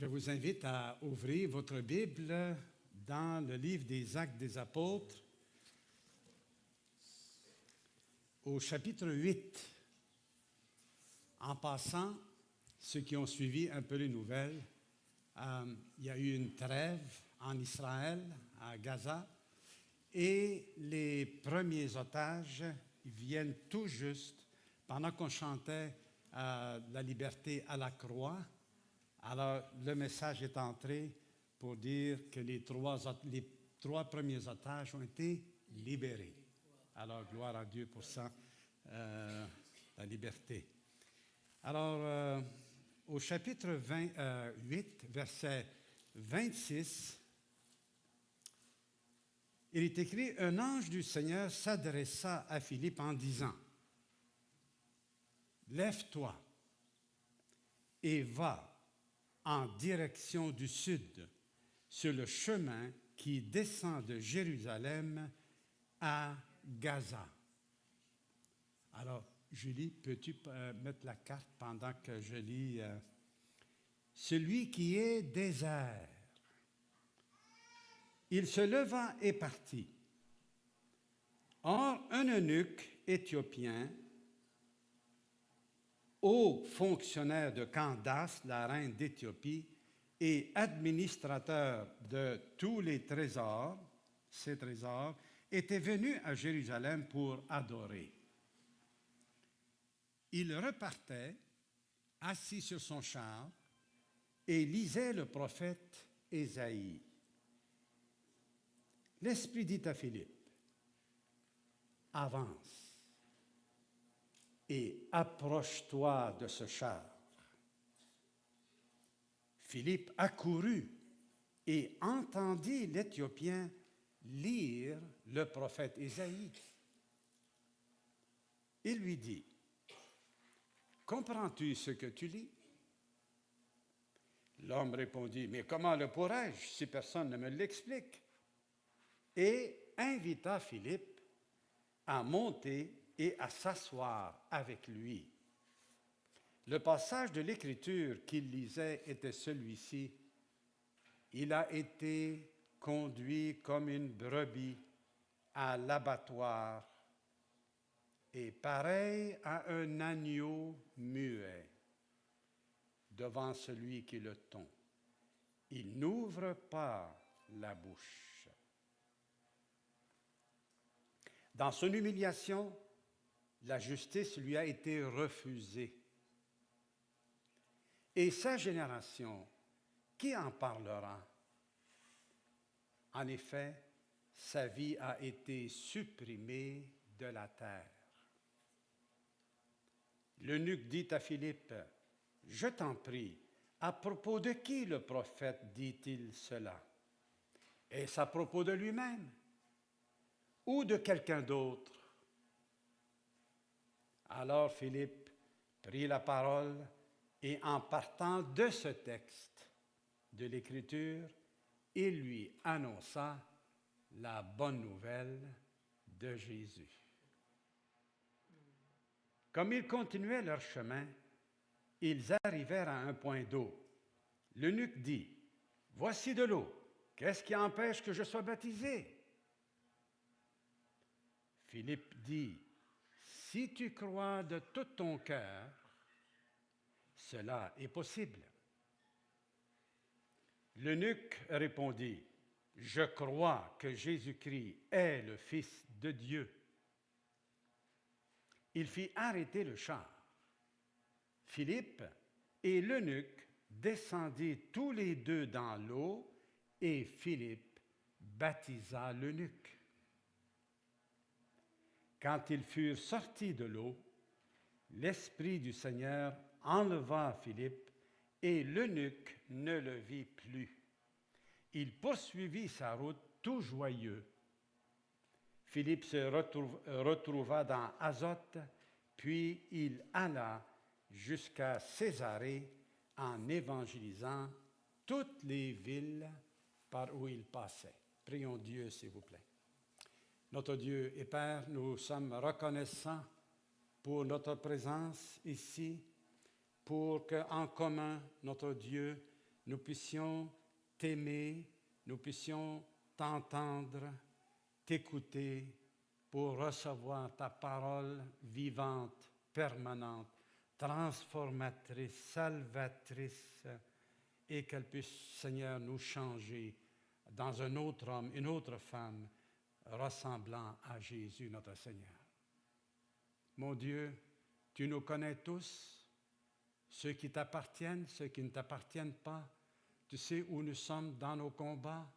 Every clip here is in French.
Je vous invite à ouvrir votre Bible dans le livre des Actes des Apôtres, au chapitre 8. En passant, ceux qui ont suivi un peu les nouvelles, il y a eu une trêve en Israël, à Gaza, et les premiers otages viennent tout juste, pendant qu'on chantait la liberté à la croix. Alors, le message est entré pour dire que les trois premiers otages ont été libérés. Alors, gloire à Dieu pour ça, la liberté. Alors, au chapitre 8, verset 26, il est écrit « Un ange du Seigneur s'adressa à Philippe en disant « Lève-toi et va en direction du sud, sur le chemin qui descend de Jérusalem à Gaza. » Alors, Julie, peux-tu mettre la carte pendant que je lis « Celui qui est désert. » Il se leva et partit. Or, un eunuque éthiopien, haut fonctionnaire de Candace, la reine d'Éthiopie, et administrateur de tous les trésors, ces trésors, était venu à Jérusalem pour adorer. Il repartait, assis sur son char, et lisait le prophète Ésaïe. L'Esprit dit à Philippe, « Avance et approche-toi de ce char. » Philippe accourut et entendit l'Éthiopien lire le prophète Ésaïe. Il lui dit, « Comprends-tu ce que tu lis? » L'homme répondit, « Mais comment le pourrais-je si personne ne me l'explique? » Et invita Philippe à monter et à s'asseoir avec lui. Le passage de l'Écriture qu'il lisait était celui-ci. « Il a été conduit comme une brebis à l'abattoir et pareil à un agneau muet devant celui qui le tond. Il n'ouvre pas la bouche. » Dans son humiliation, la justice lui a été refusée. Et sa génération, qui en parlera? En effet, sa vie a été supprimée de la terre. L'eunuque dit à Philippe, « Je t'en prie, à propos de qui le prophète dit-il cela? Est-ce à propos de lui-même ou de quelqu'un d'autre? » Alors Philippe prit la parole et en partant de ce texte de l'Écriture, il lui annonça la bonne nouvelle de Jésus. Comme ils continuaient leur chemin, ils arrivèrent à un point d'eau. L'eunuque dit, « Voici de l'eau. Qu'est-ce qui empêche que je sois baptisé? » Philippe dit, « Si tu crois de tout ton cœur, cela est possible. » L'eunuque répondit, « Je crois que Jésus-Christ est le Fils de Dieu. » Il fit arrêter le char. Philippe et l'eunuque descendirent tous les deux dans l'eau et Philippe baptisa l'eunuque. Quand ils furent sortis de l'eau, l'Esprit du Seigneur enleva Philippe et l'eunuque ne le vit plus. Il poursuivit sa route tout joyeux. Philippe se retrouva dans Azote, puis il alla jusqu'à Césarée en évangélisant toutes les villes par où il passait. Prions Dieu, s'il vous plaît. Notre Dieu et Père, nous sommes reconnaissants pour notre présence ici, pour qu'en commun, notre Dieu, nous puissions t'aimer, nous puissions t'entendre, t'écouter pour recevoir ta parole vivante, permanente, transformatrice, salvatrice, et qu'elle puisse, Seigneur, nous changer dans un autre homme, une autre femme, ressemblant à Jésus, notre Seigneur. Mon Dieu, tu nous connais tous, ceux qui t'appartiennent, ceux qui ne t'appartiennent pas. Tu sais où nous sommes dans nos combats.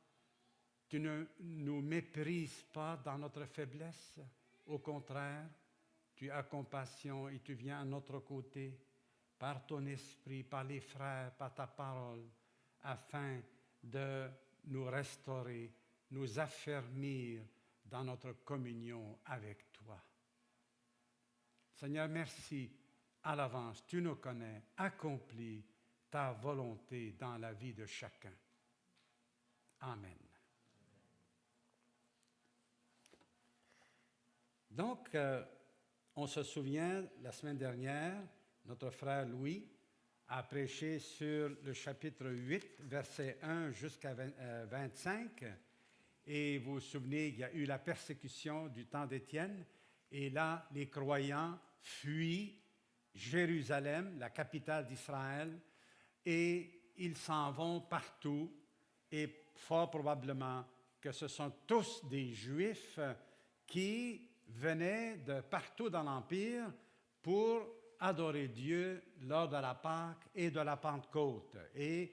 Tu ne nous méprises pas dans notre faiblesse. Au contraire, tu as compassion et tu viens à notre côté par ton esprit, par les frères, par ta parole, afin de nous restaurer, nous affermir dans notre communion avec toi. Seigneur, merci à l'avance. Tu nous connais. Accomplis ta volonté dans la vie de chacun. Amen. Donc, on se souvient, la semaine dernière, notre frère Louis a prêché sur le chapitre 8, verset 1 jusqu'à 25. Et vous vous souvenez, il y a eu la persécution du temps d'Étienne. Et là, les croyants fuient Jérusalem, la capitale d'Israël, et ils s'en vont partout. Et fort probablement que ce sont tous des Juifs qui venaient de partout dans l'Empire pour adorer Dieu lors de la Pâque et de la Pentecôte. Et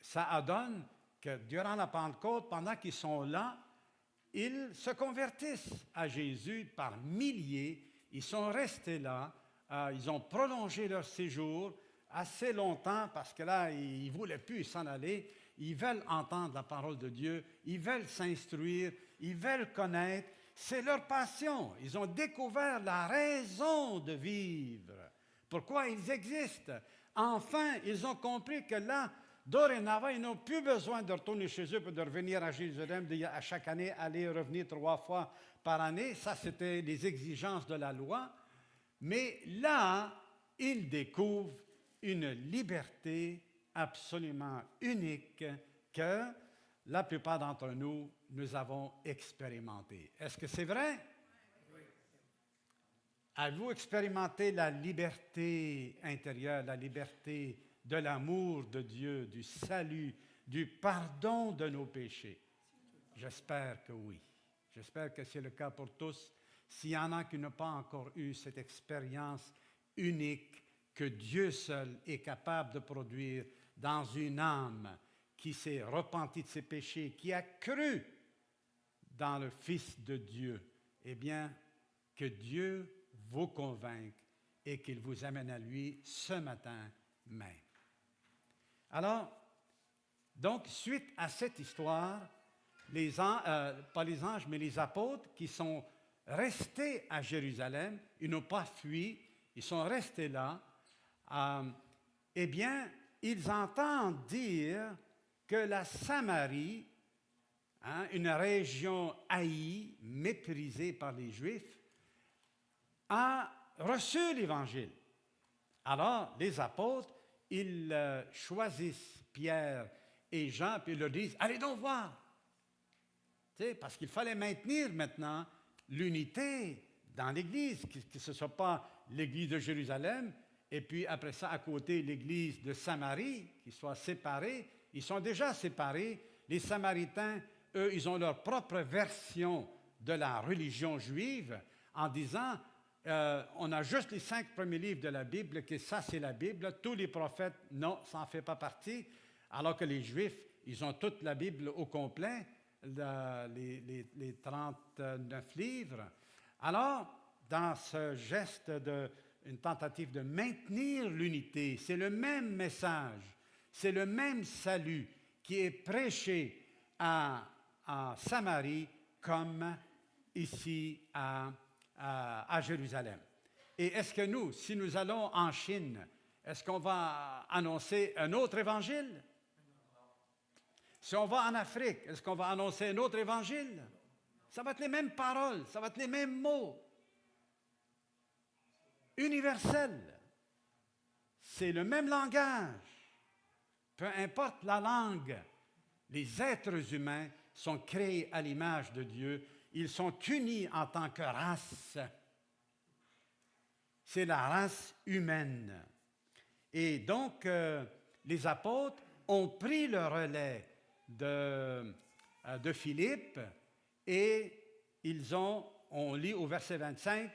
ça donne que durant la Pentecôte, pendant qu'ils sont là, ils se convertissent à Jésus par milliers. Ils sont restés là. Ils ont prolongé leur séjour assez longtemps parce que là, ils ne voulaient plus s'en aller. Ils veulent entendre la parole de Dieu. Ils veulent s'instruire. Ils veulent connaître. C'est leur passion. Ils ont découvert la raison de vivre. Pourquoi ils existent. Enfin, ils ont compris que là, dorénavant, ils n'ont plus besoin de retourner chez eux pour de revenir à Jérusalem, à chaque année, aller et revenir 3 fois par année. Ça, c'était les exigences de la loi. Mais là, ils découvrent une liberté absolument unique que la plupart d'entre nous, nous avons expérimentée. Est-ce que c'est vrai? Oui. Avez-vous expérimenté la liberté intérieure, la liberté de l'amour de Dieu, du salut, du pardon de nos péchés? J'espère que oui. J'espère que c'est le cas pour tous. S'il y en a qui n'ont pas encore eu cette expérience unique que Dieu seul est capable de produire dans une âme qui s'est repentie de ses péchés, qui a cru dans le Fils de Dieu, eh bien, que Dieu vous convainque et qu'il vous amène à lui ce matin même. Alors, donc, suite à cette histoire, pas les anges, mais les apôtres qui sont restés à Jérusalem, ils n'ont pas fui, ils sont restés là, eh bien, ils entendent dire que la Samarie, une région haïe, méprisée par les Juifs, a reçu l'Évangile. Alors, les apôtres, ils choisissent Pierre et Jean, puis ils leur disent « Allez donc voir! » Parce qu'il fallait maintenir maintenant l'unité dans l'Église, que ce ne soit pas l'Église de Jérusalem, et puis après ça, à côté, l'Église de Samarie, qui soit séparée. Ils sont déjà séparés. Les Samaritains, eux, ils ont leur propre version de la religion juive en disant on a juste les 5 premiers livres de la Bible, que ça, c'est la Bible. Tous les prophètes, non, ça n'en fait pas partie. Alors que les Juifs, ils ont toute la Bible au complet, les 39 livres. Alors, dans ce geste une tentative de maintenir l'unité, c'est le même message, c'est le même salut qui est prêché à Samarie comme ici à Jérusalem. Et est-ce que nous, si nous allons en Chine, est-ce qu'on va annoncer un autre évangile? Si on va en Afrique, est-ce qu'on va annoncer un autre évangile? Ça va être les mêmes paroles, ça va être les mêmes mots. Universel. C'est le même langage. peu importe la langue, les êtres humains sont créés à l'image de Dieu. Ils sont unis en tant que race. C'est la race humaine. Et donc, les apôtres ont pris le relais de Philippe et on lit au verset 25,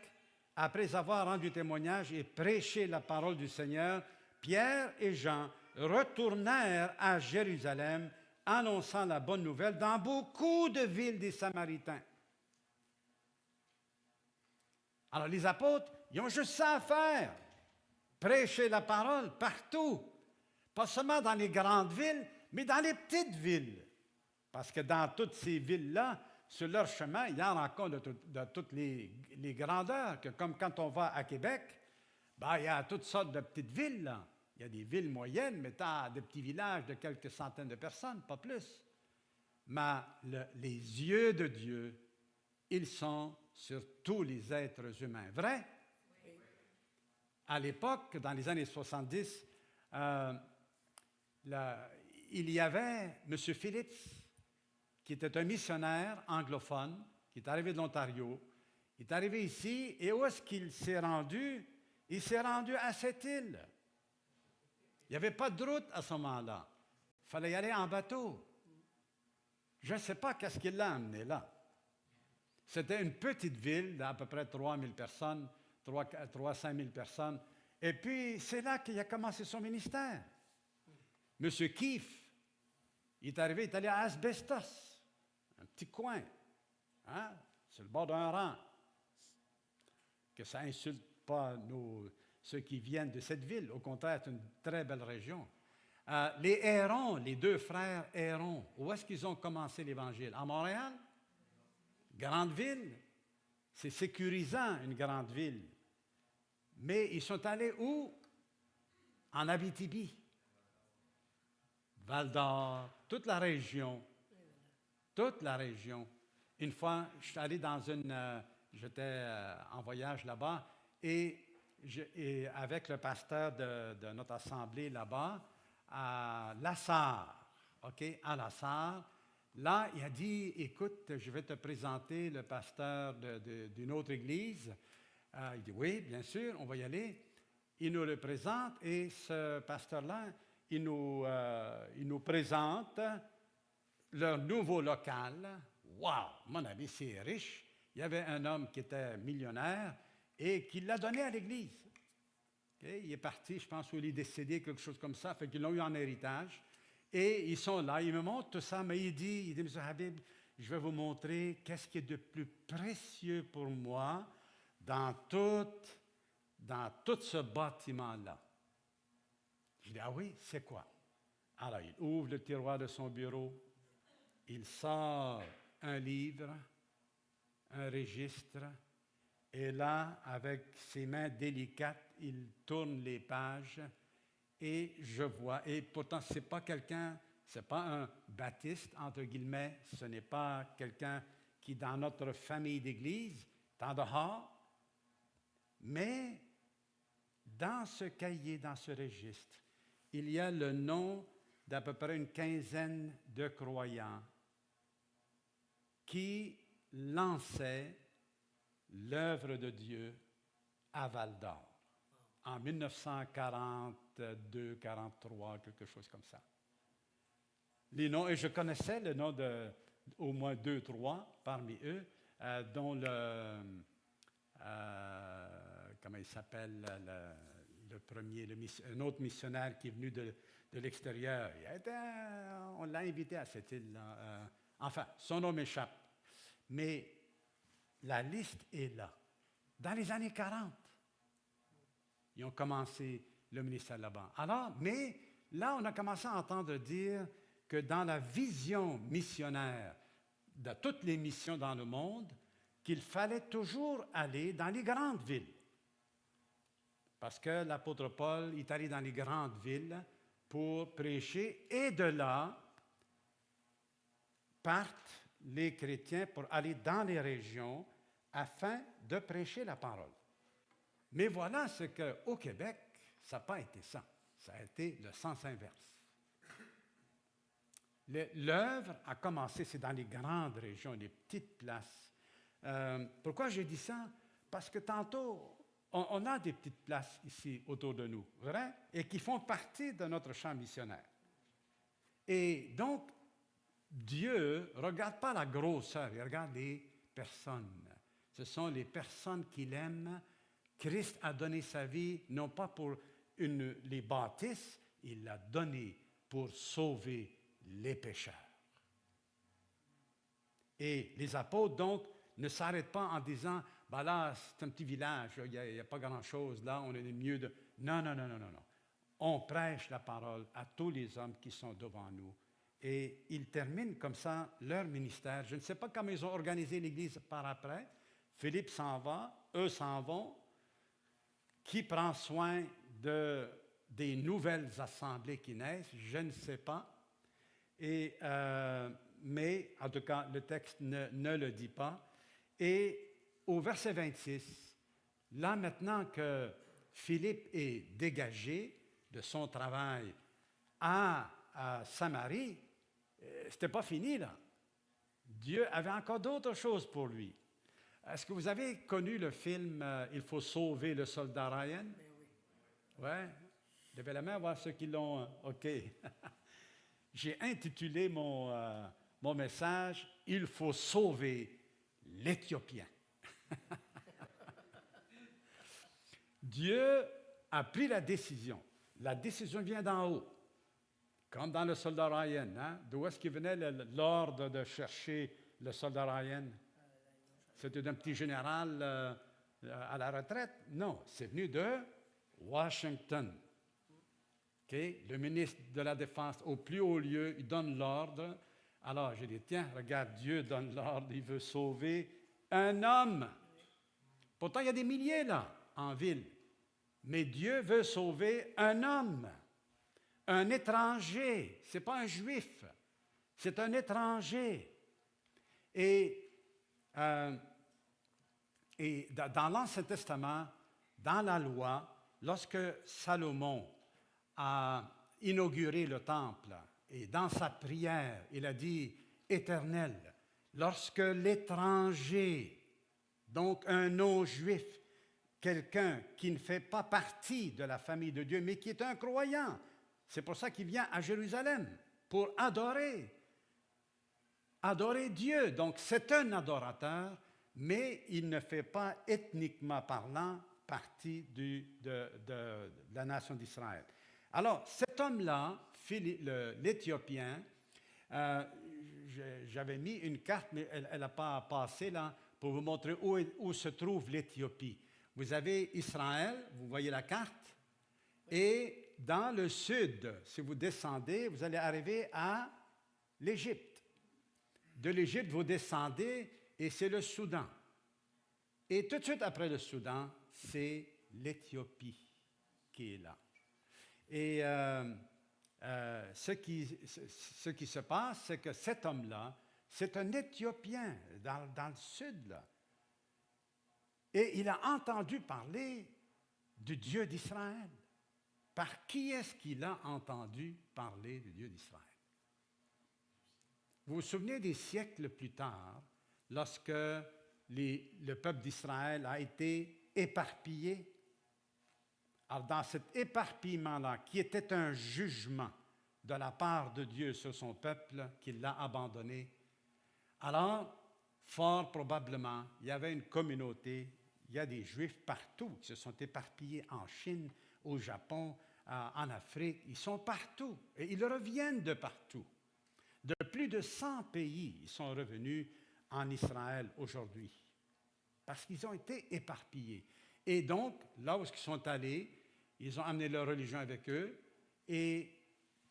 après avoir rendu témoignage et prêché la parole du Seigneur, Pierre et Jean retournèrent à Jérusalem, annonçant la bonne nouvelle dans beaucoup de villes des Samaritains. Alors les apôtres, ils ont juste ça à faire, prêcher la parole partout, pas seulement dans les grandes villes, mais dans les petites villes. Parce que dans toutes ces villes-là, sur leur chemin, il y en rencontre de toutes les grandeurs, que comme quand on va à Québec, ben, il y a toutes sortes de petites villes, là. Il y a des villes moyennes, mais tu as des petits villages de quelques centaines de personnes, pas plus. Mais les yeux de Dieu, ils sont sur tous les êtres humains. Vrai? Oui. À l'époque, dans les années 70, il y avait M. Phillips, qui était un missionnaire anglophone, qui est arrivé de l'Ontario. Il est arrivé ici, et où est-ce qu'il s'est rendu? Il s'est rendu à cette île. Il n'y avait pas de route à ce moment-là. Il fallait y aller en bateau. Je ne sais pas qu'est-ce qui l'a amené là. C'était une petite ville d'à peu près 3 000 personnes, 300 000 personnes. Et puis, c'est là qu'il a commencé son ministère. M. Keefe, il est arrivé, il est allé à Asbestos, un petit coin, hein, sur le bord d'un rang. Que ça n'insulte pas ceux qui viennent de cette ville. Au contraire, c'est une très belle région. Les Hérons, les deux frères Héron, où est-ce qu'ils ont commencé l'Évangile? À Montréal? Grande ville. C'est sécurisant, une grande ville. Mais ils sont allés où? En Abitibi. Val-d'Or, toute la région. Toute la région. Une fois, je suis allé j'étais en voyage là-bas et avec le pasteur de notre assemblée là-bas, à La Sarre, OK, à La Sarre. Là, il a dit, écoute, je vais te présenter le pasteur d'une autre église. Il dit, oui, bien sûr, on va y aller. Il nous le présente et ce pasteur-là, il nous présente leur nouveau local. Wow, mon ami, c'est riche. Il y avait un homme qui était millionnaire et qui l'a donné à l'Église. Okay? Il est parti, je pense, ou il est décédé, quelque chose comme ça, fait qu'ils l'ont eu en héritage. Et ils sont là, ils me montrent tout ça, mais il dit, M. Habib, je vais vous montrer qu'est-ce qui est de plus précieux pour moi dans tout ce bâtiment-là. Je dis, ah oui, c'est quoi? Alors, il ouvre le tiroir de son bureau, il sort un livre, un registre, et là, avec ses mains délicates, il tourne les pages et je vois, et pourtant, ce n'est pas quelqu'un, ce n'est pas un baptiste, entre guillemets, ce n'est pas quelqu'un qui, dans notre famille d'église, est en dehors, mais dans ce cahier, dans ce registre, il y a le nom d'à peu près une quinzaine de croyants qui lançaient l'œuvre de Dieu à Val-d'Or en 1942, 43, quelque chose comme ça. Les noms, et je connaissais le nom d'au moins 2, 3 parmi eux, dont comment il s'appelle, le premier, un autre missionnaire qui est venu de l'extérieur. On l'a invité à cette île-là. Enfin, son nom m'échappe. Mais la liste est là. Dans les années 40, ils ont commencé le ministère là-bas. Alors, mais là, on a commencé à entendre dire que dans la vision missionnaire de toutes les missions dans le monde, qu'il fallait toujours aller dans les grandes villes. Parce que l'apôtre Paul est allé dans les grandes villes pour prêcher, et de là partent les chrétiens pour aller dans les régions afin de prêcher la parole. Mais voilà ce qu'au Québec, ça n'a pas été ça. Ça a été le sens inverse. L'œuvre a commencé, c'est dans les grandes régions, les petites places. Pourquoi j'ai dit ça? Parce que tantôt, on a des petites places ici autour de nous, vrai? Et qui font partie de notre champ missionnaire. Et donc, Dieu ne regarde pas la grosseur, il regarde les personnes. Ce sont les personnes qu'il aime. Christ a donné sa vie, non pas pour les bâtisses, il l'a donné pour sauver les pécheurs. Et les apôtres, donc, ne s'arrêtent pas en disant, ben là, c'est un petit village, il n'y a pas grand-chose, là, on est mieux de... Non. On prêche la parole à tous les hommes qui sont devant nous. Et ils terminent comme ça leur ministère. Je ne sais pas comment ils ont organisé l'Église par après. Philippe s'en va, eux s'en vont. Qui prend soin des nouvelles assemblées qui naissent? Je ne sais pas. Mais, en tout cas, le texte ne le dit pas. Et au verset 26, là maintenant que Philippe est dégagé de son travail à Samarie, ce n'était pas fini là. Dieu avait encore d'autres choses pour lui. Est-ce que vous avez connu le film « Il faut sauver le soldat Ryan » ? Oui. Levez la main, voir ceux qui l'ont. OK. J'ai intitulé mon message « Il faut sauver l'Éthiopien ». Dieu a pris la décision. La décision vient d'en haut. Comme dans le soldat Ryan. Hein? D'où est-ce qu'il venait l'ordre de chercher le soldat Ryan? C'était d'un petit général à la retraite? Non, c'est venu de Washington. Okay? Le ministre de la Défense, au plus haut lieu, il donne l'ordre. Alors, j'ai dit, tiens, regarde, Dieu donne l'ordre, il veut sauver un homme. Pourtant, il y a des milliers là, en ville. Mais Dieu veut sauver un homme. Un étranger, ce n'est pas un juif, c'est un étranger. Et dans l'Ancien Testament, dans la loi, lorsque Salomon a inauguré le temple, et dans sa prière, il a dit « Éternel, lorsque l'étranger, donc un non-juif, quelqu'un qui ne fait pas partie de la famille de Dieu, mais qui est un croyant, c'est pour ça qu'il vient à Jérusalem, pour adorer Dieu. Donc, c'est un adorateur, mais il ne fait pas, ethniquement parlant, partie de la nation d'Israël. Alors, cet homme-là, l'Éthiopien, j'avais mis une carte, mais elle n'a pas passé là, pour vous montrer où se trouve l'Éthiopie. Vous avez Israël, vous voyez la carte, et dans le sud, si vous descendez, vous allez arriver à l'Égypte. De l'Égypte, vous descendez et c'est le Soudan. Et tout de suite après le Soudan, c'est l'Éthiopie qui est là. Et ce qui se passe, c'est que cet homme-là, c'est un Éthiopien dans le sud, là. Et il a entendu parler du Dieu d'Israël. Par qui est-ce qu'il a entendu parler du Dieu d'Israël? Vous vous souvenez des siècles plus tard, lorsque le peuple d'Israël a été éparpillé? Alors, dans cet éparpillement-là, qui était un jugement de la part de Dieu sur son peuple, qu'il l'a abandonné, alors, fort probablement, il y avait une communauté, il y a des Juifs partout qui se sont éparpillés en Chine, au Japon, en Afrique, ils sont partout et ils reviennent de partout. De plus de 100 pays, ils sont revenus en Israël aujourd'hui parce qu'ils ont été éparpillés. Et donc, là où ils sont allés, ils ont amené leur religion avec eux et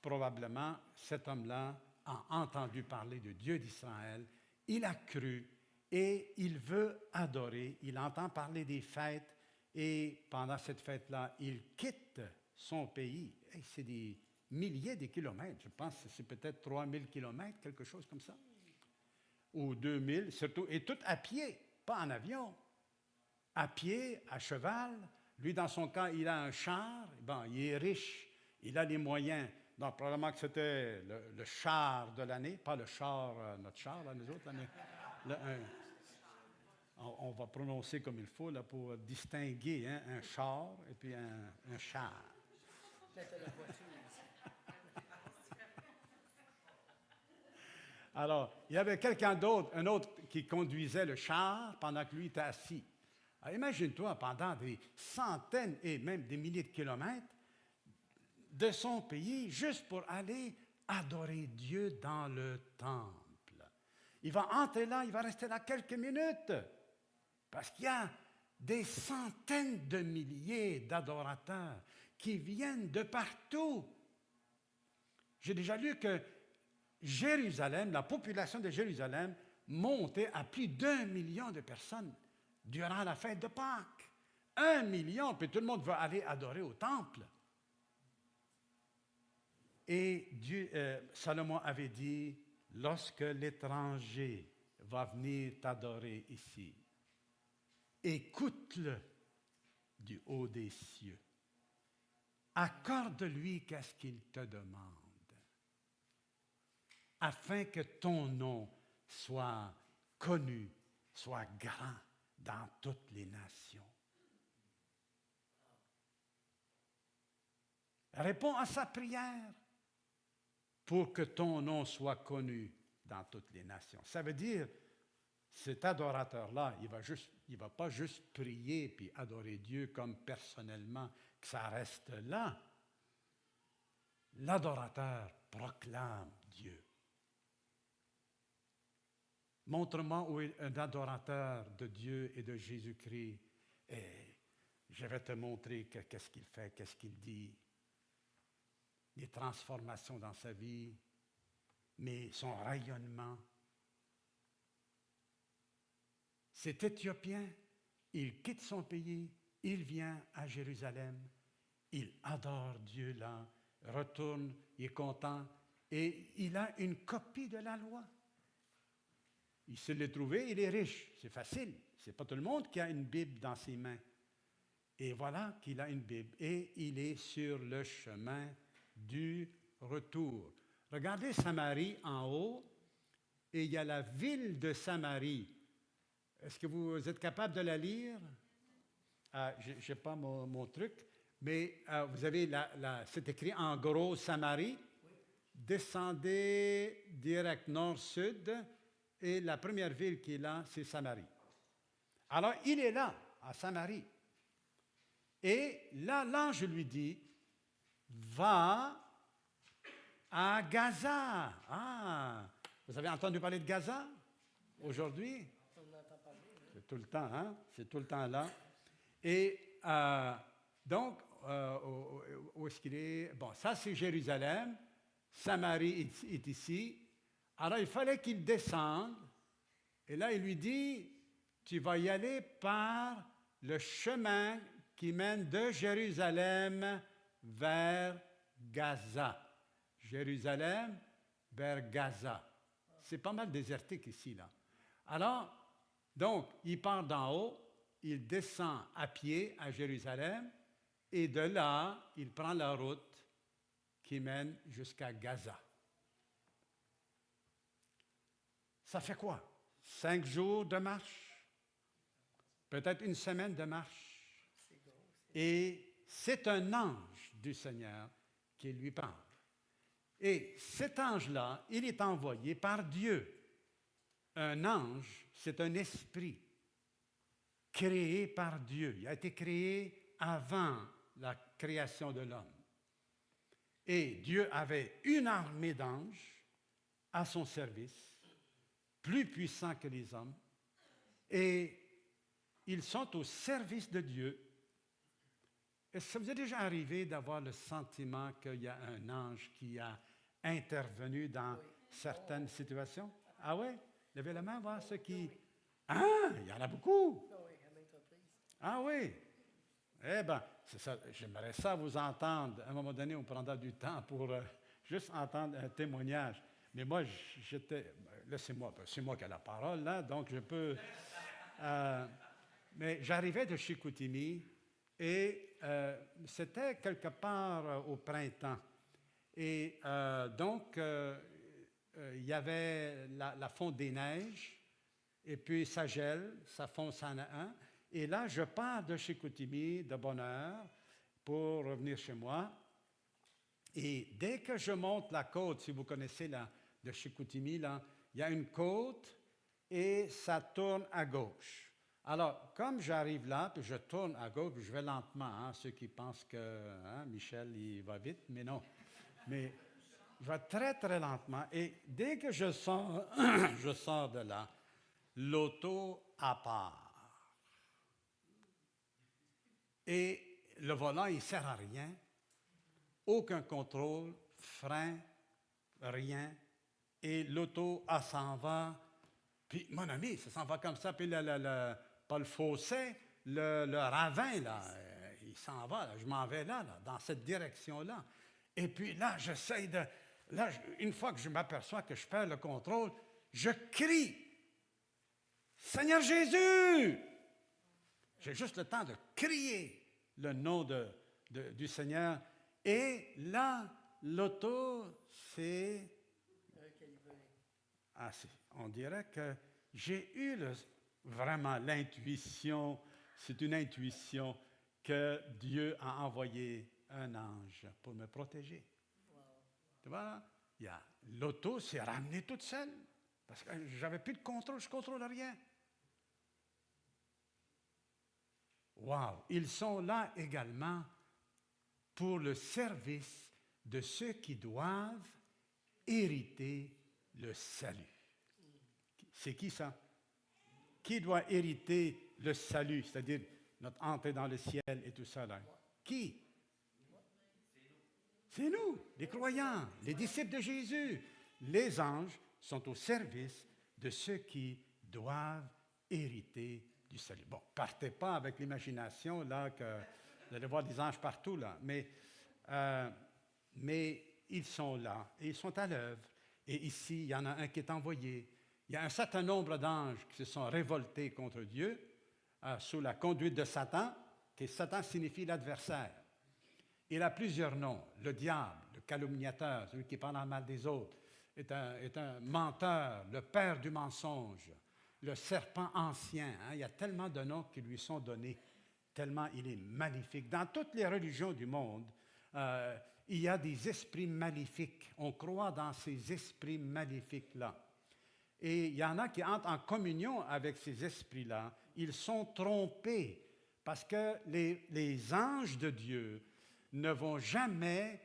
probablement cet homme-là a entendu parler de Dieu d'Israël, il a cru et il veut adorer, il entend parler des fêtes et pendant cette fête-là, il quitte son pays. Et c'est des milliers de kilomètres, je pense que c'est peut-être 3000 kilomètres, quelque chose comme ça, ou 2000, surtout, et tout à pied, pas en avion, à pied, à cheval. Lui, dans son cas, il a un char, bon, il est riche, il a les moyens Non, probablement que c'était le char de l'année, pas le char, notre char, là, nous autres, là, mais on va prononcer comme il faut là, pour distinguer hein, un char et puis un char. Alors, il y avait quelqu'un d'autre, un autre qui conduisait le char pendant que lui était assis. Alors, imagine-toi, pendant des centaines et même des milliers de kilomètres de son pays, juste pour aller adorer Dieu dans le temple. Il va entrer là, il va rester là quelques minutes, parce qu'il y a des centaines de milliers d'adorateurs qui viennent de partout. J'ai déjà lu que Jérusalem, la population de Jérusalem, montait à plus d'1 million de personnes durant la fête de Pâques. 1 million, puis tout le monde va aller adorer au temple. Et Salomon avait dit, lorsque l'étranger va venir t'adorer ici, écoute-le du haut des cieux. Accorde-lui qu'est-ce qu'il te demande, afin que ton nom soit connu, soit grand dans toutes les nations. Réponds à sa prière pour que ton nom soit connu dans toutes les nations. Ça veut dire, cet adorateur-là, il va pas juste prier puis adorer Dieu comme personnellement, que ça reste là. L'adorateur proclame Dieu. Montre-moi où est un adorateur de Dieu et de Jésus-Christ, et je vais te montrer qu'est-ce qu'il fait, qu'est-ce qu'il dit, les transformations dans sa vie, mais son rayonnement. Cet Éthiopien, il quitte son pays, il vient à Jérusalem, il adore Dieu là, retourne, il est content, et il a une copie de la loi. Il se l'est trouvé, il est riche, c'est facile. Ce n'est pas tout le monde qui a une Bible dans ses mains. Et voilà qu'il a une Bible, et il est sur le chemin du retour. Regardez Samarie en haut, et il y a la ville de Samarie. Est-ce que vous êtes capable de la lire? Je n'ai pas mon truc, mais vous avez, c'est écrit en gros Samarie. Oui. Descendez direct nord-sud, et la première ville qui est là, c'est Samarie. Alors, il est là, à Samarie. Et là, l'ange lui dit, va à Gaza. Ah, vous avez entendu parler de Gaza aujourd'hui? On entend parler. C'est tout le temps, hein? C'est tout le temps là. Et donc, où est-ce qu'il est? Bon, ça, c'est Jérusalem. Samarie est ici. Alors, il fallait qu'il descende. Et là, il lui dit, tu vas y aller par le chemin qui mène de Jérusalem vers Gaza. Jérusalem vers Gaza. C'est pas mal désertique ici, là. Alors, donc, il part d'en haut, il descend à pied à Jérusalem, et de là, il prend la route qui mène jusqu'à Gaza. Ça fait quoi? 5 jours de marche? Peut-être une semaine de marche? Et c'est un ange du Seigneur qui lui parle. Et cet ange-là, il est envoyé par Dieu. Un ange, c'est un esprit créé par Dieu. Il a été créé avant la création de l'homme. Et Dieu avait une armée d'anges à son service, plus puissants que les hommes, et ils sont au service de Dieu. Est-ce que ça vous est déjà arrivé d'avoir le sentiment qu'il y a un ange qui a intervenu dans certaines situations? Ah oui? Levez la main, voir ceux qui... Ah, il y en a beaucoup! Ah oui! Eh bien, c'est ça, j'aimerais ça vous entendre. À un moment donné, on prendra du temps pour juste entendre un témoignage. Mais moi, j'étais... Là, c'est moi qui ai la parole, là, donc je peux... mais j'arrivais de Chicoutimi et c'était quelque part au printemps. Et donc, il y avait la fonte des neiges, et puis ça gèle, ça fond 101. Et là, je pars de chez Chicoutimi de bonne heure pour revenir chez moi. Et dès que je monte la côte, si vous connaissez de Chicoutimi, là, il y a une côte et ça tourne à gauche. Alors, comme j'arrive là, puis je tourne à gauche, puis je vais lentement, hein, ceux qui pensent que Michel, il va vite, mais non. Mais je vais très, très lentement. Et dès que je sors, je sors de là, l'auto à part. Et le volant, il ne sert à rien. Aucun contrôle, frein, rien. Et l'auto, elle s'en va. Puis, mon ami, ça s'en va comme ça. Puis, pas le fossé, le ravin, là, il s'en va. Là, je m'en vais là, dans cette direction-là. Et puis là, j'essaye de... Là, une fois que je m'aperçois que je perds le contrôle, je crie, « Seigneur Jésus! » J'ai juste le temps de crier le nom du Seigneur. Et là, l'auto, c'est... on dirait que j'ai eu vraiment l'intuition, c'est une intuition que Dieu a envoyé un ange pour me protéger. Wow. Tu vois, l'auto s'est ramenée toute seule parce que je n'avais plus de contrôle, je ne contrôle rien. Wow! Ils sont là également pour le service de ceux qui doivent hériter le salut. C'est qui ça? Qui doit hériter le salut, c'est-à-dire notre entrée dans le ciel et tout ça là? Qui? C'est nous, les croyants, les disciples de Jésus. Les anges sont au service de ceux qui doivent hériter du salut. Bon, partez pas avec l'imagination là que vous allez voir des anges partout là, mais ils sont là et ils sont à l'œuvre. Et ici, il y en a un qui est envoyé. Il y a un certain nombre d'anges qui se sont révoltés contre Dieu sous la conduite de Satan, que Satan signifie l'adversaire. Il a plusieurs noms. Le diable, le calomniateur, celui qui parle en mal des autres, est un menteur, le père du mensonge, le serpent ancien. Il y a tellement de noms qui lui sont donnés, tellement il est maléfique. Dans toutes les religions du monde, il y a des esprits maléfiques. On croit dans ces esprits maléfiques-là. Et il y en a qui entrent en communion avec ces esprits-là. Ils sont trompés parce que les anges de Dieu ne vont jamais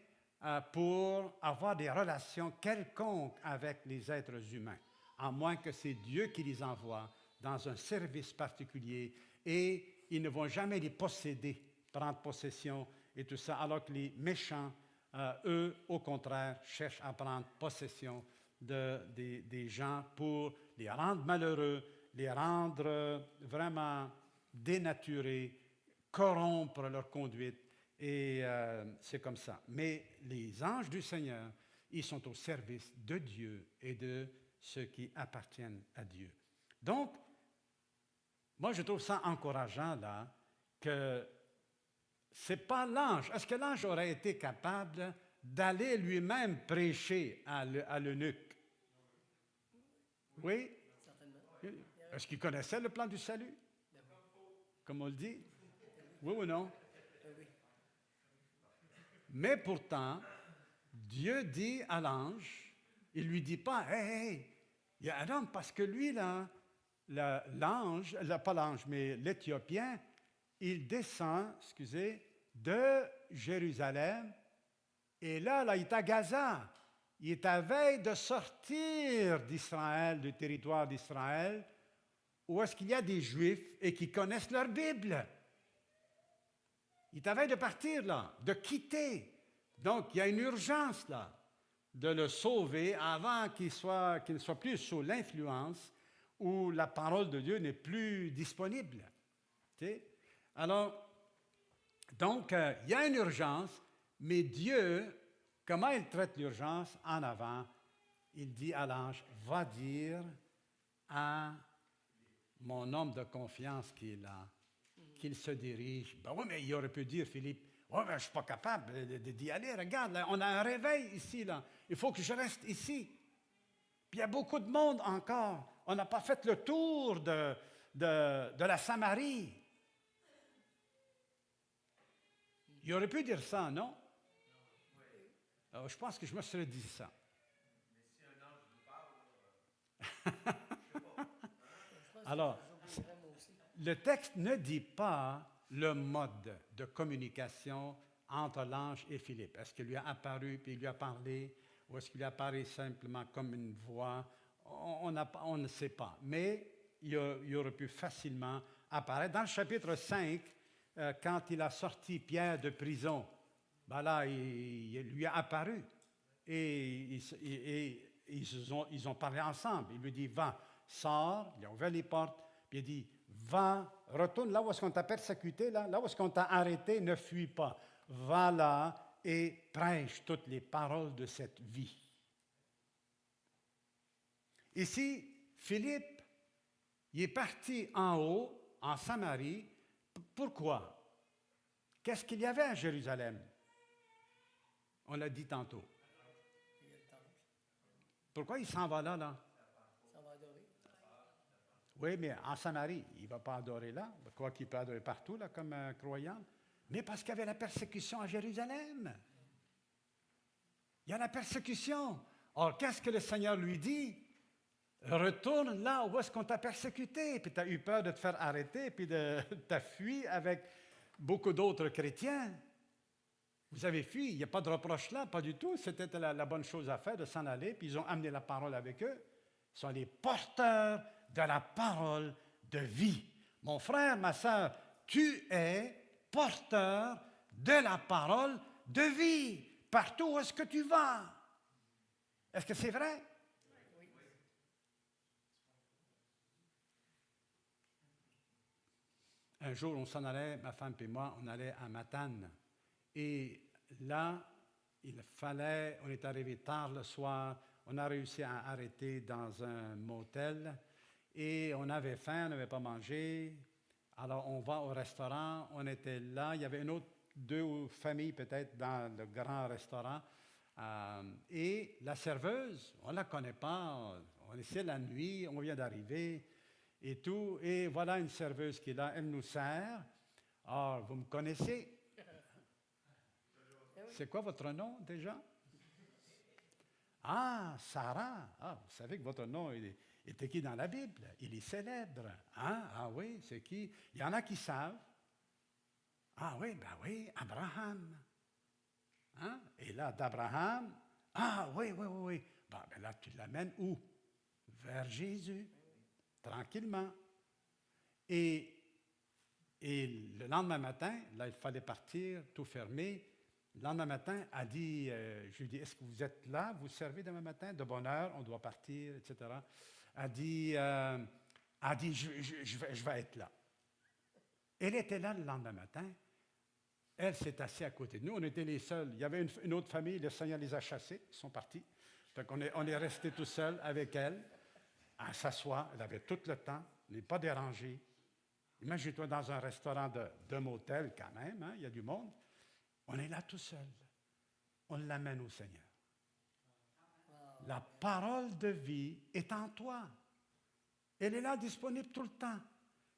pour avoir des relations quelconques avec les êtres humains, à moins que c'est Dieu qui les envoie dans un service particulier, et ils ne vont jamais les posséder, prendre possession et tout ça, alors que les méchants, eux, au contraire, cherchent à prendre possession des gens pour les rendre malheureux, les rendre vraiment dénaturés, corrompre leur conduite. Et c'est comme ça. Mais les anges du Seigneur, ils sont au service de Dieu et de ceux qui appartiennent à Dieu. Donc, moi, je trouve ça encourageant, là, que ce n'est pas l'ange. Est-ce que l'ange aurait été capable d'aller lui-même prêcher à l'eunuque? Oui? Est-ce qu'il connaissait le plan du salut? Comme on le dit? Oui ou non? Mais pourtant, Dieu dit à l'ange, il ne lui dit pas, « Hey, il y a un homme, parce que lui, là, l'ange, pas l'ange, mais l'Éthiopien, il descend, de Jérusalem, et là, il est à Gaza. Il est à veille de sortir d'Israël, du territoire d'Israël, où est-ce qu'il y a des Juifs et qui connaissent leur Bible. Il est à veille de partir, là, de quitter. Donc, il y a une urgence, là, de le sauver avant qu'il ne soit plus sous l'influence où la parole de Dieu n'est plus disponible. Okay? Alors, donc, il y a une urgence, mais Dieu, comment il traite l'urgence en avant? Il dit à l'ange, va dire à mon homme de confiance qui est là, qu'il se dirige. Ben oui, mais il aurait pu dire, Philippe, Ouais, ben, je ne suis pas capable d'y aller. Regarde, là, on a un réveil ici. Là. Il faut que je reste ici. Puis il y a beaucoup de monde encore. On n'a pas fait le tour de la Samarie. Il aurait pu dire ça, non? Alors, je pense que je me serais dit ça. Alors, le texte ne dit pas le mode de communication entre l'ange et Philippe. Est-ce qu'il lui a apparu puis il lui a parlé, ou est-ce qu'il lui a apparu simplement comme une voix? On ne sait pas. Mais il aurait pu facilement apparaître. Dans le chapitre 5, quand il a sorti Pierre de prison, ben là, il lui a apparu. Et ils ont parlé ensemble. Il lui dit, va, sors. Il a ouvert les portes. Puis il dit, va, retourne là où est-ce qu'on t'a persécuté, là où est-ce qu'on t'a arrêté, ne fuis pas. Va là et prêche toutes les paroles de cette vie. Ici, Philippe, il est parti en haut, en Samarie. Pourquoi? Qu'est-ce qu'il y avait à Jérusalem? On l'a dit tantôt. Pourquoi il s'en va là? Il s'en va adorer. Oui, mais en Samarie, il ne va pas adorer là, quoi qu'il peut adorer partout, là, comme un croyant. Mais parce qu'il y avait la persécution à Jérusalem. Il y a la persécution. Or, qu'est-ce que le Seigneur lui dit? Retourne là où est-ce qu'on t'a persécuté, puis tu as eu peur de te faire arrêter, puis tu as fui avec beaucoup d'autres chrétiens. Vous avez fui, il n'y a pas de reproche là, pas du tout. C'était la bonne chose à faire de s'en aller, puis ils ont amené la parole avec eux. Ils sont les porteurs de la parole de vie. Mon frère, ma sœur, tu es porteur de la parole de vie. Partout où est-ce que tu vas. Est-ce que c'est vrai? Oui. Un jour, on s'en allait, ma femme et moi, on allait à Matane. Et là, on est arrivé tard le soir, on a réussi à arrêter dans un motel et on avait faim, on n'avait pas mangé. Alors, on va au restaurant, on était là, il y avait deux familles peut-être dans le grand restaurant. Et la serveuse, on ne la connaît pas, on essaie la nuit, on vient d'arriver et tout. Et voilà une serveuse qui est là, elle nous sert. Alors, vous me connaissez? C'est quoi votre nom déjà? Ah, Sarah. Ah, vous savez que votre nom est écrit dans la Bible. Il est célèbre. Hein? Ah oui, c'est qui? Il y en a qui savent. Ah oui, ben oui, Abraham. Hein? Et là, d'Abraham, ah oui, oui, oui, oui. Ben là, tu l'amènes où? Vers Jésus. Tranquillement. Et le lendemain matin, là, il fallait partir, tout fermé. Le lendemain matin, elle dit, je lui dis, est-ce que vous êtes là? Vous servez demain matin? De bonne heure, on doit partir, etc. Elle dit, je vais être là. Elle était là le lendemain matin. Elle s'est assise à côté de nous. On était les seuls. Il y avait une autre famille, le Seigneur les a chassés, ils sont partis. Donc on est resté tout seul avec elle. Elle s'assoit, elle avait tout le temps, elle n'est pas dérangée. Imagine-toi dans un restaurant de motel quand même, hein, il y a du monde. On est là tout seul. On l'amène au Seigneur. La parole de vie est en toi. Elle est là disponible tout le temps.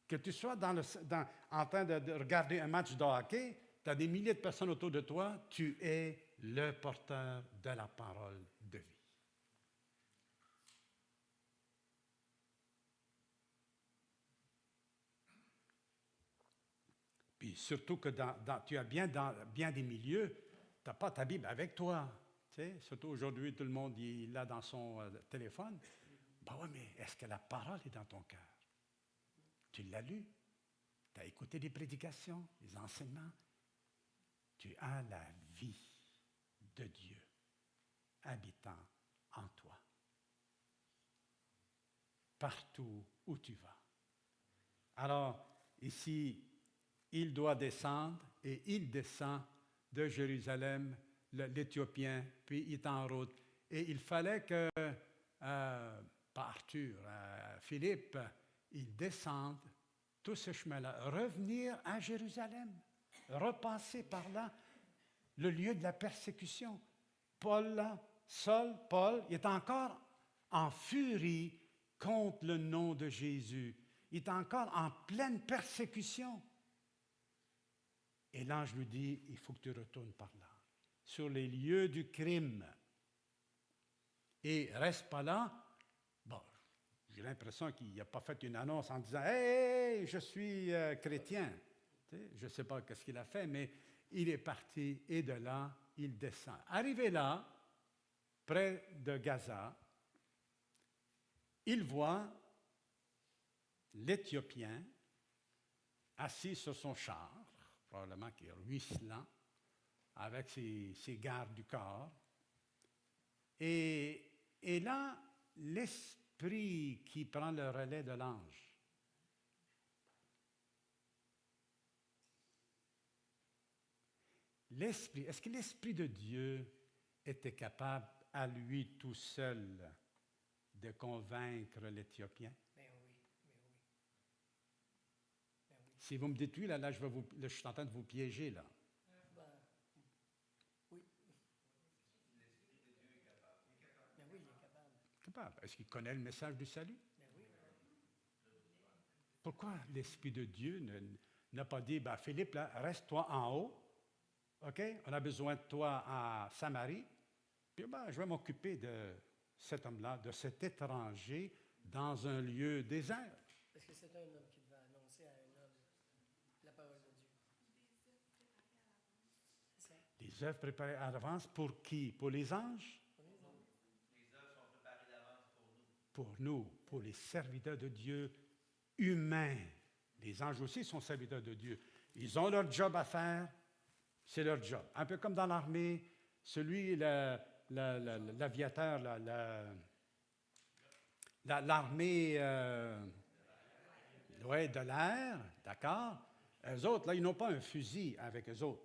Que tu sois en train de regarder un match de hockey, tu as des milliers de personnes autour de toi, tu es le porteur de la parole de vie. Puis surtout que tu as dans bien des milieux, tu n'as pas ta Bible avec toi. Tu sais, surtout aujourd'hui, tout le monde il l'a dans son téléphone. Ben oui, mais est-ce que la parole est dans ton cœur? Tu l'as lu? Tu as écouté des prédications, des enseignements? Tu as la vie de Dieu habitant en toi. Partout où tu vas. Alors, ici, il doit descendre et il descend de Jérusalem, l'Éthiopien, puis il est en route. Et il fallait que, pas Arthur, Philippe, ils descendent tout ce chemin-là, revenir à Jérusalem. repasser par là, le lieu de la persécution. Paul, là, Paul, il est encore en furie contre le nom de Jésus. Il est encore en pleine persécution. Et l'ange lui dit, il faut que tu retournes par là, sur les lieux du crime. Et reste pas là. Bon, j'ai l'impression qu'il n'a pas fait une annonce en disant « Hey, je suis chrétien ». Je ne sais pas ce qu'il a fait, mais il est parti et de là, il descend. Arrivé là, près de Gaza, il voit l'Éthiopien assis sur son char, probablement qui est ruisselant, avec ses gardes du corps. Et là, l'esprit qui prend le relais de l'ange. L'esprit, est-ce que l'Esprit de Dieu était capable à lui tout seul de convaincre l'Éthiopien? Mais oui, mais oui. Mais oui. Si vous me dites oui, là je suis en train de vous piéger, là. Ben, oui. Mais oui, il est capable. Capable. Est-ce qu'il connaît le message du salut? Mais oui. Pourquoi l'Esprit de Dieu n'a pas dit, ben, Philippe, là, reste-toi en haut, OK? On a besoin de toi à Samarie, puis ben, je vais m'occuper de cet homme-là, de cet étranger dans un lieu désert. Parce que c'est un homme qui devait annoncer à un homme la parole de Dieu. C'est ça. Les œuvres préparées à l'avance pour qui? Pour les anges? Pour les autres. Les œuvres sont préparées d'avance pour nous. Pour nous, pour les serviteurs de Dieu humains. Les anges aussi sont serviteurs de Dieu. Ils ont leur job à faire, c'est leur job. Un peu comme dans l'armée, l'aviateur, l'armée de l'air, d'accord? Eux autres, là, ils n'ont pas un fusil avec eux autres.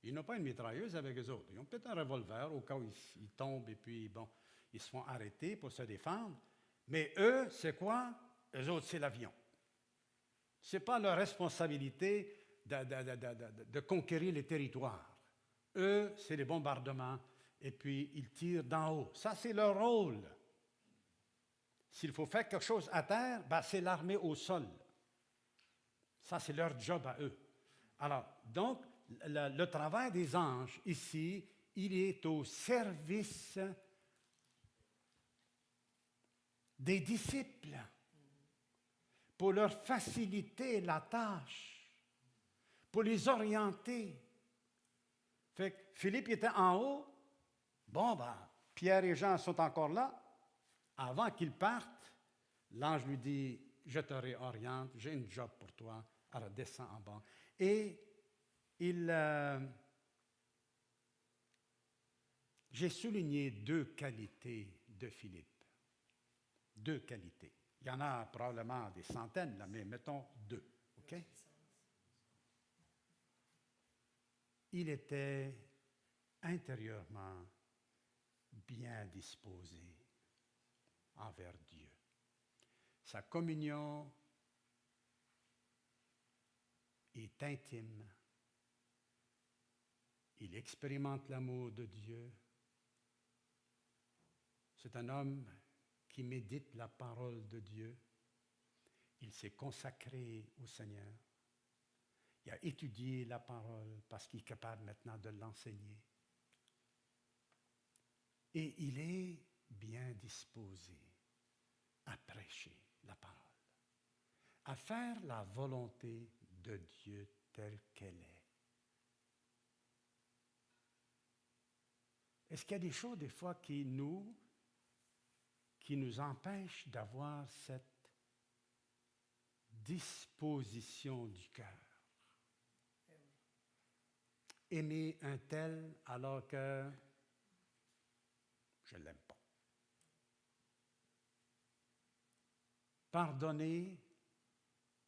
Ils n'ont pas une mitrailleuse avec eux autres. Ils ont peut-être un revolver au cas où ils tombent et puis, bon, ils se font arrêter pour se défendre. Mais eux, c'est quoi? Eux autres, c'est l'avion. Ce n'est pas leur responsabilité de conquérir les territoires. Eux, c'est les bombardements et puis ils tirent d'en haut. Ça, c'est leur rôle. S'il faut faire quelque chose à terre, ben, c'est l'armée au sol. Ça, c'est leur job à eux. Alors, donc, le travail des anges, ici, il est au service des disciples pour leur faciliter la tâche, pour les orienter. Fait que Philippe était en haut. Bon, ben, Pierre et Jean sont encore là. Avant qu'ils partent, l'ange lui dit, je te réoriente, j'ai une job pour toi. Alors, descends en bas. Et j'ai souligné 2 qualités de Philippe. 2 qualités. Il y en a probablement des centaines, là, mais mettons 2. OK? Il était intérieurement bien disposé envers Dieu. Sa communion est intime. Il expérimente l'amour de Dieu. C'est un homme qui médite la parole de Dieu. Il s'est consacré au Seigneur. Il a étudié la parole parce qu'il est capable maintenant de l'enseigner. Et il est bien disposé à prêcher la parole, à faire la volonté de Dieu telle qu'elle est. Est-ce qu'il y a des choses, des fois, qui nous empêchent d'avoir cette disposition du cœur? Aimer un tel alors que je ne l'aime pas. Pardonner,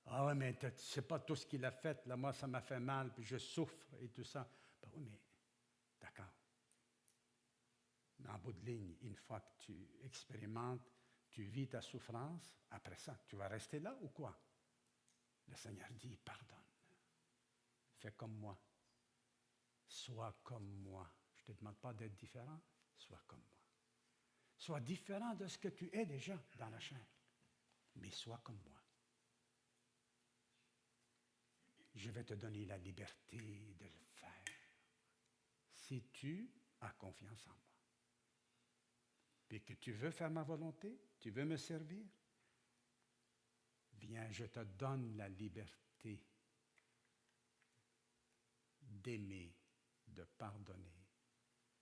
ah oui, mais tu ne sais pas tout ce qu'il a fait, là, moi ça m'a fait mal, puis je souffre et tout ça. Ben oui, mais d'accord. Mais en bout de ligne, une fois que tu expérimentes, tu vis ta souffrance, après ça, tu vas rester là ou quoi? Le Seigneur dit, pardonne. Fais comme moi. sois comme moi. Je ne te demande pas d'être différent, sois comme moi. Sois différent de ce que tu es déjà dans la chair, mais sois comme moi. Je vais te donner la liberté de le faire si tu as confiance en moi. Et que tu veux faire ma volonté, tu veux me servir, viens, je te donne la liberté d'aimer, de pardonner,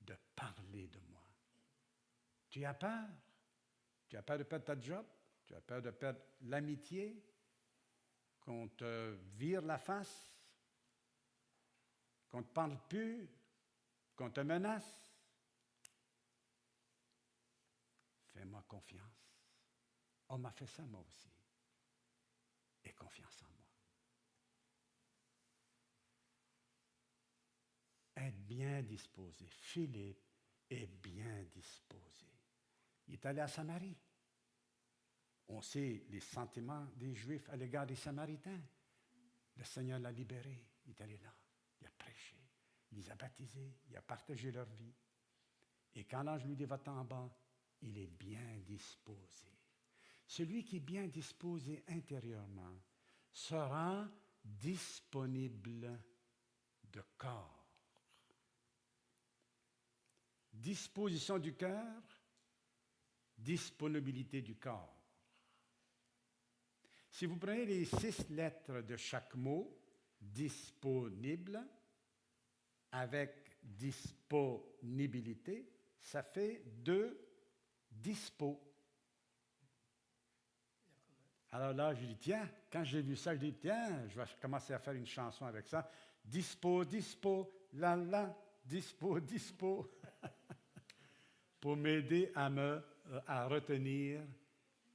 de parler de moi. Tu as peur? Tu as peur de perdre ta job? Tu as peur de perdre l'amitié? Qu'on te vire la face? Qu'on ne te parle plus? Qu'on te menace? Fais-moi confiance. On m'a fait ça moi aussi. Aie confiance en moi. Être bien disposé. Philippe est bien disposé. Il est allé à Samarie. On sait les sentiments des Juifs à l'égard des Samaritains. Le Seigneur l'a libéré. Il est allé là. Il a prêché. Il les a baptisés. Il a partagé leur vie. Et quand l'ange lui dit va-t'en en bas, il est bien disposé. Celui qui est bien disposé intérieurement sera disponible de corps. Disposition du cœur, disponibilité du corps. Si vous prenez les 6 lettres de chaque mot, disponible, avec disponibilité, ça fait 2 dispo. Alors là, je dis, tiens, quand j'ai vu ça, je dis, tiens, je vais commencer à faire une chanson avec ça. Dispo, dispo, la la, dispo, dispo. Pour m'aider à retenir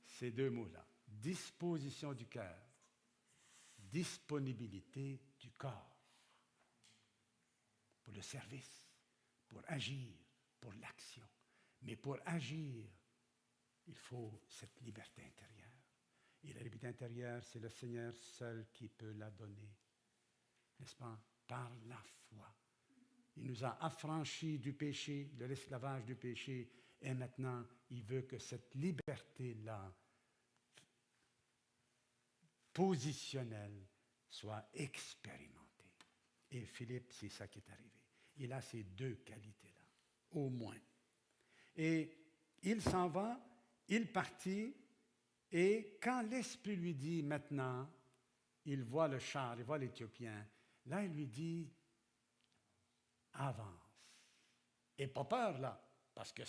ces 2 mots-là. Disposition du cœur, disponibilité du corps. Pour le service, pour agir, pour l'action. Mais pour agir, il faut cette liberté intérieure. Et la liberté intérieure, c'est le Seigneur seul qui peut la donner. N'est-ce pas? Par la foi. Il nous a affranchis du péché, de l'esclavage du péché, et maintenant, il veut que cette liberté-là, positionnelle, soit expérimentée. Et Philippe, c'est ça qui est arrivé. Il a ces 2 qualités-là, au moins. Et il s'en va, il partit, et quand l'Esprit lui dit maintenant, il voit le char, il voit l'Éthiopien, là il lui dit, avance. Et pas peur là, parce que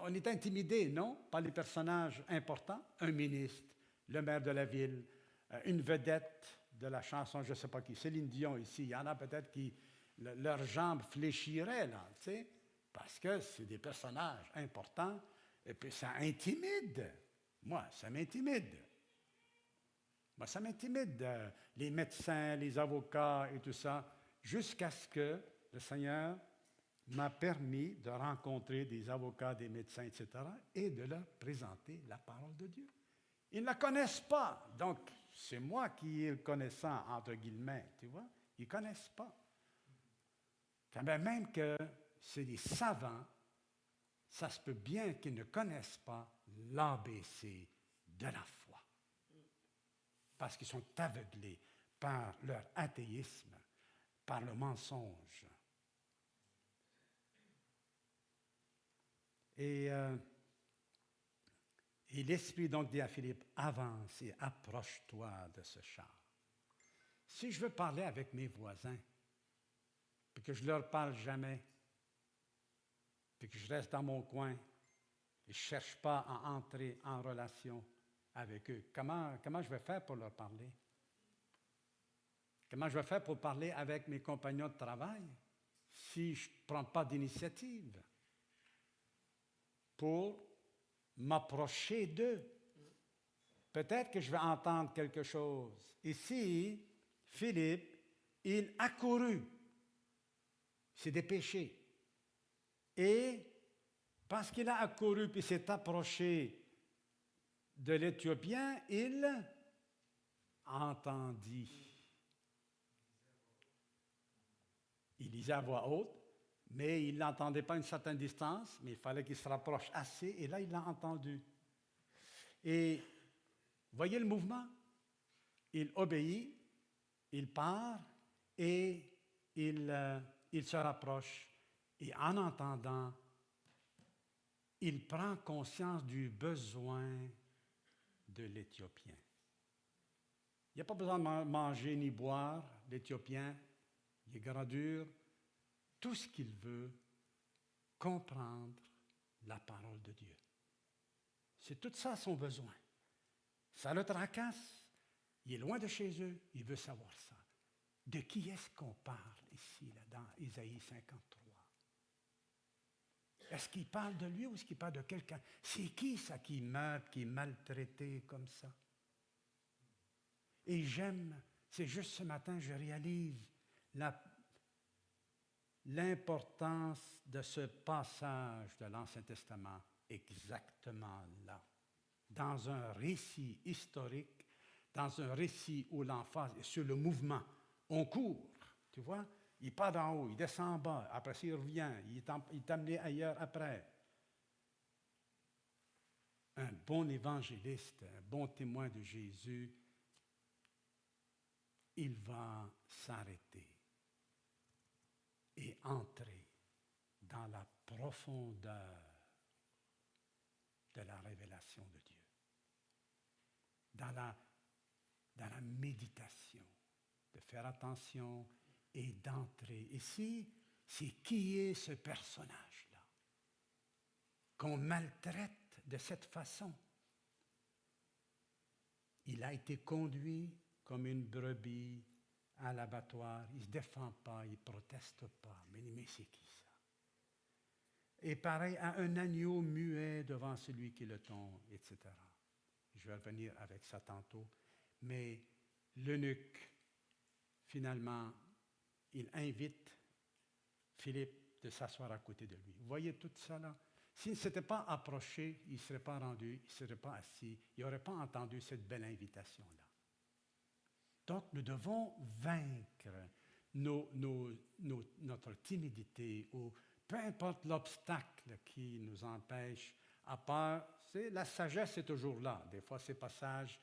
on est intimidé, non? Par les personnages importants, un ministre, le maire de la ville, une vedette de la chanson, je ne sais pas qui, Céline Dion ici, il y en a peut-être qui, leurs jambes fléchiraient là, tu sais, parce que c'est des personnages importants, et puis ça intimide. Moi, ça m'intimide. Moi, ça m'intimide, les médecins, les avocats et tout ça, jusqu'à ce que le Seigneur m'a permis de rencontrer des avocats, des médecins, etc., et de leur présenter la parole de Dieu. Ils ne la connaissent pas, donc c'est moi qui est le connaissant, entre guillemets, tu vois. Ils ne connaissent pas. Quand même que c'est des savants, ça se peut bien qu'ils ne connaissent pas l'ABC de la foi. Parce qu'ils sont aveuglés par leur athéisme, par le mensonge. Et l'Esprit donc dit à Philippe, avance et approche-toi de ce char. Si je veux parler avec mes voisins, puis que je ne leur parle jamais, puis que je reste dans mon coin, et je ne cherche pas à entrer en relation avec eux, comment je vais faire pour leur parler? Comment je vais faire pour parler avec mes compagnons de travail si je ne prends pas d'initiative pour m'approcher d'eux? Peut-être que je vais entendre quelque chose. Ici, Philippe, il a couru. C'est des péchés. Et parce qu'il a accouru puis s'est approché de l'Éthiopien, il entendit. Il lisait à voix haute, mais il ne l'entendait pas à une certaine distance, mais il fallait qu'il se rapproche assez, et là, il l'a entendu. Et voyez le mouvement? Il obéit, il part, et il se rapproche. Et en entendant, il prend conscience du besoin de l'Éthiopien. Il n'y a pas besoin de manger ni boire. L'Éthiopien, il est grand dur. Tout ce qu'il veut, comprendre la parole de Dieu. C'est tout ça son besoin. Ça le tracasse. Il est loin de chez eux. Il veut savoir ça. De qui est-ce qu'on parle ici, là, dans Isaïe 53? Est-ce qu'il parle de lui ou est-ce qu'il parle de quelqu'un? C'est qui ça qui meurt, qui est maltraité comme ça? Et j'aime, c'est juste ce matin, je réalise l'importance de ce passage de l'Ancien Testament exactement là. Dans un récit historique, dans un récit où l'emphase est sur le mouvement. On court, tu vois? Il part d'en haut, il descend en bas, après ça il revient, il est amené ailleurs après. Un bon évangéliste, un bon témoin de Jésus, il va s'arrêter et entrer dans la profondeur de la révélation de Dieu, dans la méditation, de faire attention et d'entrer. Ici, c'est qui est ce personnage-là qu'on maltraite de cette façon? Il a été conduit comme une brebis à l'abattoir. Il ne se défend pas, il ne proteste pas. Mais c'est qui ça? Et pareil à un agneau muet devant celui qui le tombe, etc. Je vais revenir avec ça tantôt. Mais l'eunuque, finalement, il invite Philippe de s'asseoir à côté de lui. Vous voyez tout ça là? S'il ne s'était pas approché, il ne serait pas rendu, il ne serait pas assis, il n'aurait pas entendu cette belle invitation-là. Donc, nous devons vaincre notre timidité ou peu importe l'obstacle qui nous empêche, à part, la sagesse est toujours là. Des fois, ces passages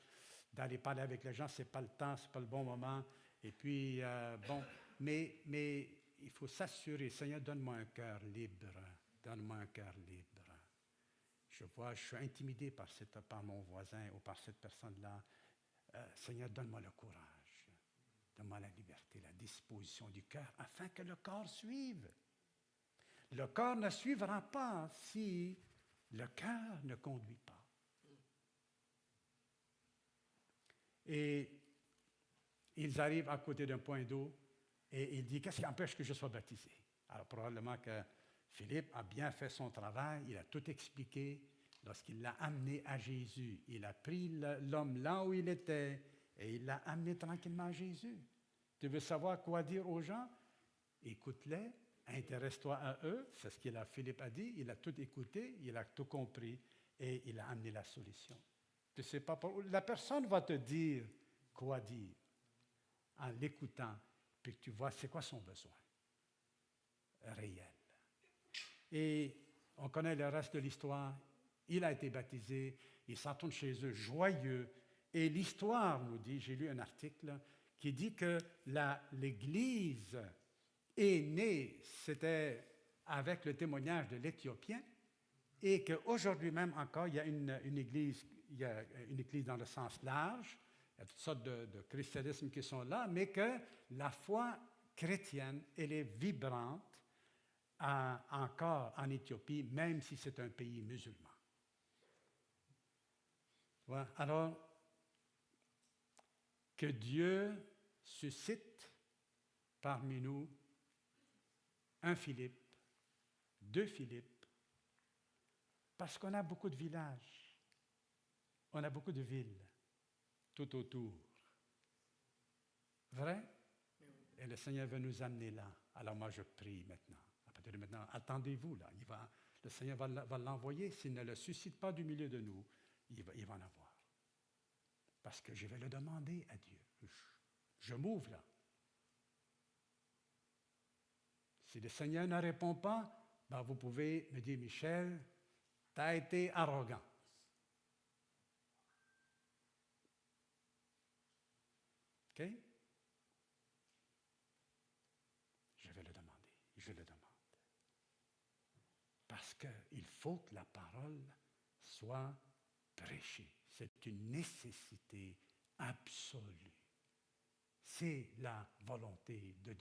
d'aller parler avec les gens, ce n'est pas le temps, ce n'est pas le bon moment. Et puis, mais il faut s'assurer, Seigneur, donne-moi un cœur libre. Donne-moi un cœur libre. Je suis intimidé par mon voisin ou par cette personne-là. Seigneur, donne-moi le courage. Donne-moi la liberté, la disposition du cœur, afin que le corps suive. Le corps ne suivra pas si le cœur ne conduit pas. Et ils arrivent à côté d'un point d'eau et il dit, qu'est-ce qui empêche que je sois baptisé? Alors probablement que Philippe a bien fait son travail, il a tout expliqué. Lorsqu'il l'a amené à Jésus, il a pris l'homme là où il était et il l'a amené tranquillement à Jésus. Tu veux savoir quoi dire aux gens? Écoute-les, intéresse-toi à eux. C'est ce que Philippe a dit. Il a tout écouté, il a tout compris et il a amené la solution. Tu sais pas, la personne va te dire quoi dire en l'écoutant, puis que tu vois c'est quoi son besoin réel. Et on connaît le reste de l'histoire. Il a été baptisé, il s'en retourne chez eux joyeux. Et l'histoire nous dit, j'ai lu un article qui dit que l'Église est née, c'était avec le témoignage de l'Éthiopien, et qu'aujourd'hui même encore, il y a une Église dans le sens large, il y a toutes sortes de christianismes qui sont là, mais que la foi chrétienne, elle est vibrante encore en Éthiopie, même si c'est un pays musulman. Voilà. Alors, que Dieu suscite parmi nous un Philippe, deux Philippes, parce qu'on a beaucoup de villages, on a beaucoup de villes tout autour. Vrai? Et le Seigneur veut nous amener là. Alors moi, je prie maintenant. À partir de maintenant, attendez-vous là. Le Seigneur va l'envoyer. S'il ne le suscite pas du milieu de nous, il va en avoir. Parce que je vais le demander à Dieu. Je m'ouvre là. Si le Seigneur ne répond pas, ben vous pouvez me dire, Michel, tu as été arrogant. OK? Je vais le demander. Je le demande. Parce qu'il faut que la parole soit prêchée. C'est une nécessité absolue. C'est la volonté de Dieu.